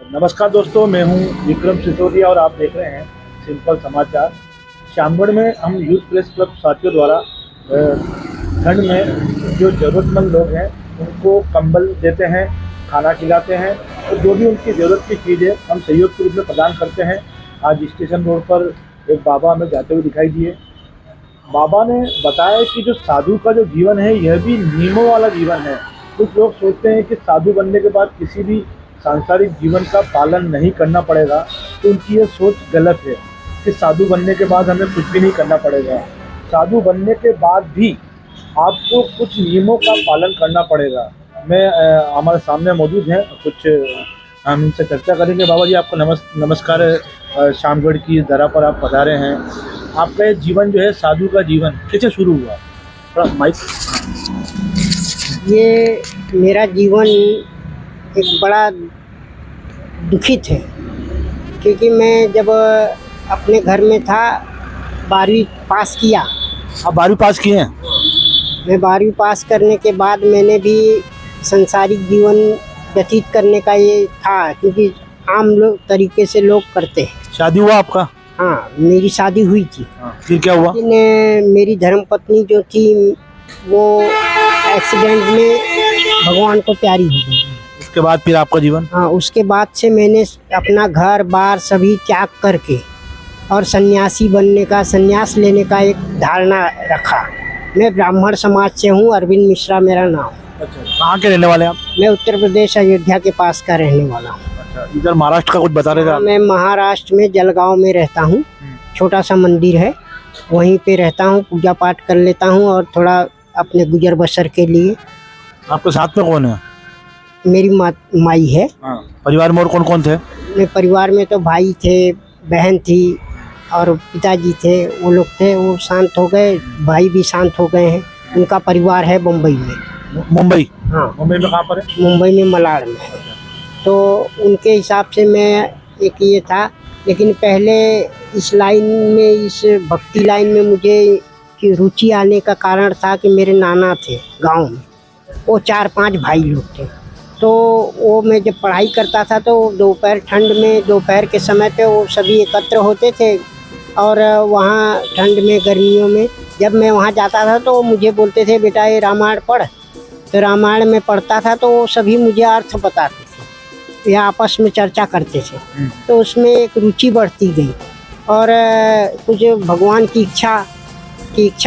नमस्कार दोस्तों, मैं हूं विक्रम सिसोदिया और आप देख रहे हैं सिंपल समाचार। शामगढ़ में हम यूथ प्रेस क्लब साथियों द्वारा ठंड में जो ज़रूरतमंद लोग हैं उनको कंबल देते हैं, खाना खिलाते हैं और जो भी उनकी ज़रूरत की चीज़ है हम सहयोग के रूप में प्रदान करते हैं। आज स्टेशन रोड पर एक बाबा हमें जाते हुए दिखाई दिए। बाबा ने बताया कि जो साधु का जो जीवन है यह भी नियमों वाला जीवन है। कुछ लोग सोचते हैं कि साधु बनने के बाद किसी भी सांसारिक जीवन का पालन नहीं करना पड़ेगा, तो उनकी ये सोच गलत है कि साधु बनने के बाद हमें कुछ भी नहीं करना पड़ेगा। साधु बनने के बाद भी आपको कुछ नियमों का पालन करना पड़ेगा। मैं हमारे सामने मौजूद हैं, कुछ हम इनसे चर्चा करेंगे। बाबा जी, आपको नमस्कार। शामगढ़ की धरा पर आप पधारे हैं। आपका ये जीवन जो है साधु का जीवन कैसे शुरू हुआ? थोड़ा माइक। ये मेरा जीवन एक बड़ा दुखित है, क्योंकि मैं जब अपने घर में था 12वीं पास किया। आप 12वीं पास किए हैं? मैं 12वीं पास करने के बाद मैंने भी संसारिक जीवन व्यतीत करने का ये था, क्योंकि आम लोग तरीके से लोग करते हैं। शादी हुआ आपका? हाँ, मेरी शादी हुई थी। फिर क्या हुआ? लेकिन मेरी धर्मपत्नी जो थी वो एक्सीडेंट में भगवान को प्यारी हो गई। उसके बाद फिर आपका जीवन? हाँ, उसके बाद से मैंने अपना घर बार सभी त्याग करके और सन्यासी बनने का, सन्यास लेने का एक धारणा रखा। मैं ब्राह्मण समाज से हूँ, अरविंद मिश्रा मेरा नाम। अच्छा, कहाँ के रहने वाले हैं आप? मैं उत्तर प्रदेश अयोध्या के पास का रहने वाला हूँ। अच्छा, इधर महाराष्ट्र का कुछ बता रहे थे आप? मैं महाराष्ट्र में जलगांव में रहता हूँ। छोटा सा मंदिर है, वहीं पे रहता हूँ, पूजा पाठ कर लेता हूँ और थोड़ा अपने गुजर बसर के लिए। आपके साथ में कौन है? मेरी माई है। परिवार में और कौन कौन थे? मेरे परिवार में तो भाई थे, बहन थी और पिताजी थे। वो लोग थे, वो शांत हो गए। भाई भी शांत हो गए हैं। उनका परिवार है मुंबई में। मुंबई? हाँ, मुंबई में कहाँ पर है? मुंबई में मलाड में है। तो उनके हिसाब से मैं एक ये था, लेकिन पहले इस लाइन में, इस भक्ति लाइन में मुझे की रुचि आने का कारण था कि मेरे नाना थे गांव में। वो 4-5 भाई लोग थे। तो वो मैं जब पढ़ाई करता था तो दोपहर ठंड में, दोपहर के समय पे वो सभी एकत्र होते थे और वहाँ ठंड में, गर्मियों में जब मैं वहाँ जाता था तो मुझे बोलते थे, बेटा ये रामायण पढ़। तो रामायण में पढ़ता था तो वो सभी मुझे अर्थ बताते थे या आपस में चर्चा करते थे। तो उसमें एक रुचि बढ़ती गई और कुछ भगवान की इच्छा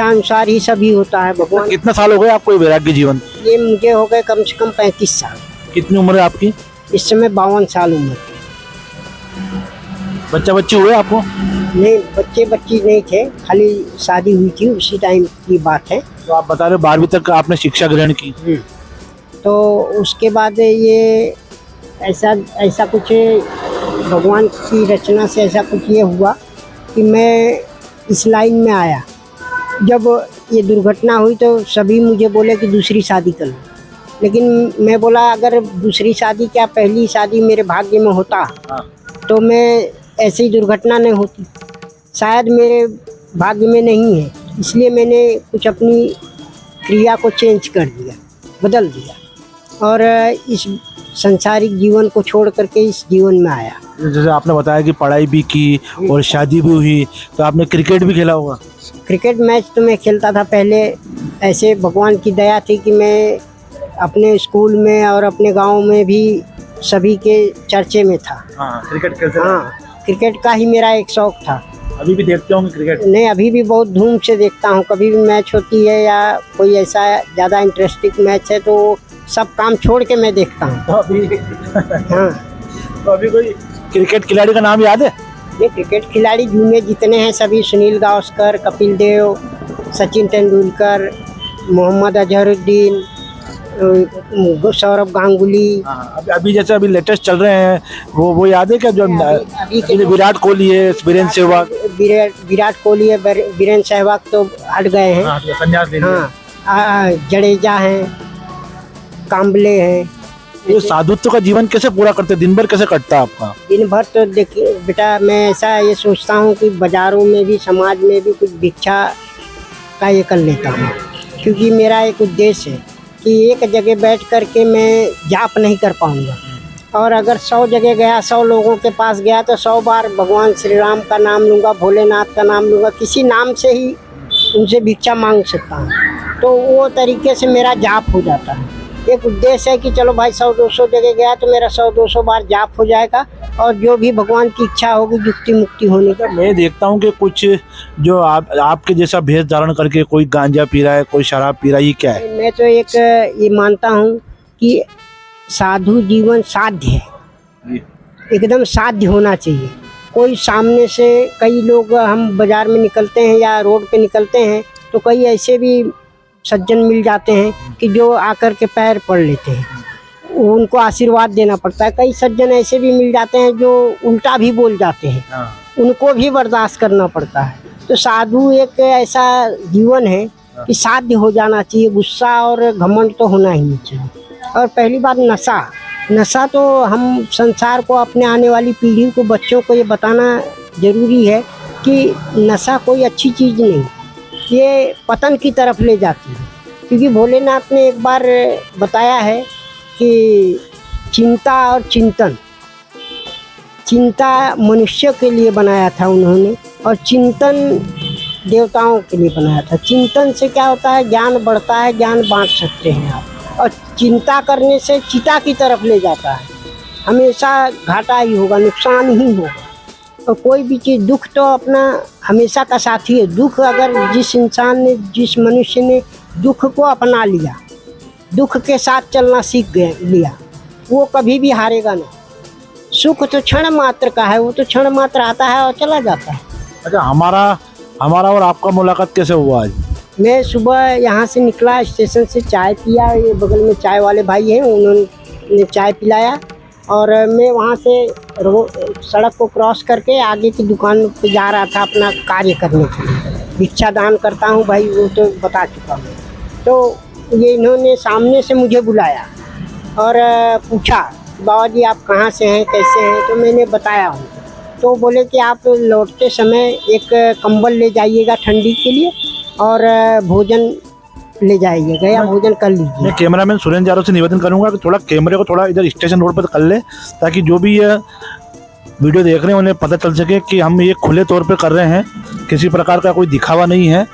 अनुसार ही सभी होता है। भगवान। कितना साल हो गए आपको ये वैराग्य जीवन? ये मुझे हो गए कम से कम 35 साल। कितनी उम्र है आपकी? इस समय 52 साल उम्र है। बच्चा बच्ची हुए आपको? नहीं, बच्ची नहीं थे, खाली शादी हुई थी, उसी टाइम की बात है। तो आप बता रहे 12वीं तक आपने शिक्षा ग्रहण की? तो उसके बाद ये ऐसा कुछ भगवान की रचना से ऐसा कुछ ये हुआ कि मैं इस लाइन में आया। जब ये दुर्घटना हुई तो सभी मुझे बोले कि दूसरी शादी कर लो, लेकिन मैं बोला अगर दूसरी शादी क्या, पहली शादी मेरे भाग्य में होता तो मैं ऐसी दुर्घटना नहीं होती। शायद मेरे भाग्य में नहीं है, इसलिए मैंने कुछ अपनी क्रिया को चेंज कर दिया, बदल दिया और इस संसारिक जीवन को छोड़ करके इस जीवन में आया। जैसे आपने बताया कि पढ़ाई भी की और शादी भी हुई, तो आपने क्रिकेट भी खेला होगा? क्रिकेट मैच तो मैं खेलता था पहले। ऐसे भगवान की दया थी कि मैं अपने स्कूल में और अपने गांव में भी सभी के चर्चे में था। क्रिकेट खेलते? हाँ, क्रिकेट का ही मेरा एक शौक था। अभी भी देखते होंगे क्रिकेट? नहीं, अभी भी बहुत धूम से देखता हूँ। कभी भी मैच होती है या कोई ऐसा ज़्यादा इंटरेस्टिंग मैच है तो सब काम छोड़ के मैं देखता हूँ। तो अभी हाँ, तो अभी कोई क्रिकेट खिलाड़ी का नाम याद है? ये क्रिकेट खिलाड़ी जूनियर जितने हैं सभी, सुनील गावस्कर, कपिल देव, सचिन तेंदुलकर, मोहम्मद अजहरुद्दीन, सौरभ गांगुली। अभी जैसे अभी लेटेस्ट चल रहे हैं वो याद है क्या? जो अभी विराट कोहली है, वीरेंद्र सहवाग। विराट कोहली है, वीरेंद्र सहवाग तो हट गए हैं, संन्यास ले लिया। हाँ, जडेजा हैं, कांबले हैं। ये साधुत्व का जीवन कैसे पूरा करते? दिन भर कैसे कटता है आपका? दिन भर तो देखिए बेटा, मैं ऐसा ये सोचता हूँ कि बाज़ारों में भी, समाज में भी कुछ भिक्षा का ये कर लेता हूँ, क्योंकि मेरा एक उद्देश्य है कि एक जगह बैठ कर के मैं जाप नहीं कर पाऊँगा और अगर 100 जगह गया, 100 लोगों के पास गया तो 100 बार भगवान श्री राम का नाम लूँगा, भोलेनाथ का नाम लूँगा, किसी नाम से ही उनसे भिक्षा मांग सकता हूँ। तो वो तरीके से मेरा जाप हो जाता है। एक उद्देश्य है कि चलो भाई 100-200 जगह गया तो मेरा 100-200 बार जाप हो जाएगा और जो भी भगवान की इच्छा होगी युक्ति मुक्ति होने का। मैं देखता हूँ कि कुछ जो आपके जैसा भेष धारण करके कोई गांजा पी रहा है, कोई शराब पी रहा है, ये क्या है? मैं तो एक ये मानता हूँ कि साधु जीवन साध्य है, एकदम साध्य होना चाहिए। कोई सामने से कई लोग, हम बाजार में निकलते हैं या रोड पे निकलते हैं तो कई ऐसे भी सज्जन मिल जाते हैं कि जो आकर के पैर पड़ लेते हैं, उनको आशीर्वाद देना पड़ता है। कई सज्जन ऐसे भी मिल जाते हैं जो उल्टा भी बोल जाते हैं, उनको भी बर्दाश्त करना पड़ता है। तो साधु एक ऐसा जीवन है कि साध्य हो जाना चाहिए, गुस्सा और घमंड तो होना ही नहीं चाहिए। और पहली बात नशा तो हम संसार को, अपने आने वाली पीढ़ी को, बच्चों को ये बताना ज़रूरी है कि नशा कोई अच्छी चीज़ नहीं, ये पतन की तरफ ले जाती है। क्योंकि भोलेनाथ ने एक बार बताया है कि चिंता और चिंता मनुष्य के लिए बनाया था उन्होंने, और चिंतन देवताओं के लिए बनाया था। चिंतन से क्या होता है, ज्ञान बढ़ता है, ज्ञान बांट सकते हैं आप। और चिंता करने से चिता की तरफ ले जाता है, हमेशा घाटा ही होगा, नुकसान ही होगा। और कोई भी चीज़, दुख तो अपना हमेशा का साथी है। दुख अगर जिस इंसान ने, जिस मनुष्य ने दुख को अपना लिया, दुख के साथ चलना सीख लिया, वो कभी भी हारेगा नहीं। सुख तो क्षण मात्र का है, वो तो क्षण मात्र आता है और चला जाता है। अच्छा, हमारा और आपका मुलाकात कैसे हुआ आज? मैं सुबह यहाँ से निकला, स्टेशन से चाय पिया, ये बगल में चाय वाले भाई हैं, उन्होंने चाय पिलाया, और मैं वहाँ से सड़क को क्रॉस करके आगे की दुकान पे जा रहा था अपना कार्य करने के लिए। भिक्षा दान करता हूँ भाई, वो तो बता चुका हूँ। तो ये इन्होंने सामने से मुझे बुलाया और पूछा, बाबा जी आप कहाँ से हैं, कैसे हैं? तो मैंने बताया हूँ। तो बोले कि आप लौटते समय एक कंबल ले जाइएगा ठंडी के लिए, और भोजन ले जाइएगा या भोजन कर लीजिए। मैं कैमरामैन सुरेंद्र यादव से निवेदन करूंगा कि थोड़ा कैमरे को थोड़ा इधर स्टेशन रोड पर कर ले, ताकि जो भी ये वीडियो देख रहे हैं उन्हें पता चल सके कि हम ये खुले तौर पे कर रहे हैं, किसी प्रकार का कोई दिखावा नहीं है।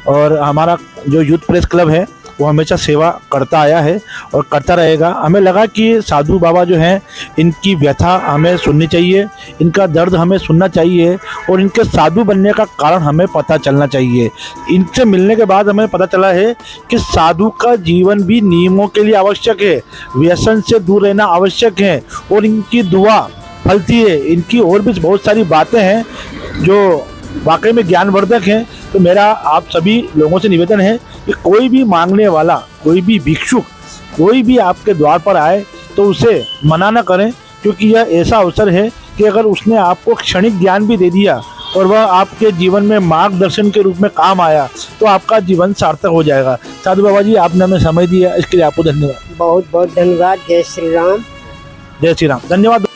और हमारा जो यूथ प्रेस क्लब है वो हमेशा सेवा करता आया है और करता रहेगा। हमें लगा कि साधु बाबा जो हैं, इनकी व्यथा हमें सुननी चाहिए, इनका दर्द हमें सुनना चाहिए, और इनके साधु बनने का कारण हमें पता चलना चाहिए। इनसे मिलने के बाद हमें पता चला है कि साधु का जीवन भी नियमों के लिए आवश्यक है, व्यसन से दूर रहना आवश्यक है, और इनकी दुआ फलती है। इनकी और भी बहुत सारी बातें हैं जो वाकई में ज्ञानवर्धक हैं। तो मेरा आप सभी लोगों से निवेदन है कि कोई भी मांगने वाला, कोई भी भिक्षुक, कोई भी आपके द्वार पर आए तो उसे मना न करें, क्योंकि यह ऐसा अवसर है कि अगर उसने आपको क्षणिक ज्ञान भी दे दिया और वह आपके जीवन में मार्गदर्शन के रूप में काम आया तो आपका जीवन सार्थक हो जाएगा। साधु बाबा जी, आपने हमें समय दिया, इसके लिए आपको धन्यवाद। बहुत बहुत धन्यवाद। जय श्री राम। जय श्री राम। धन्यवाद।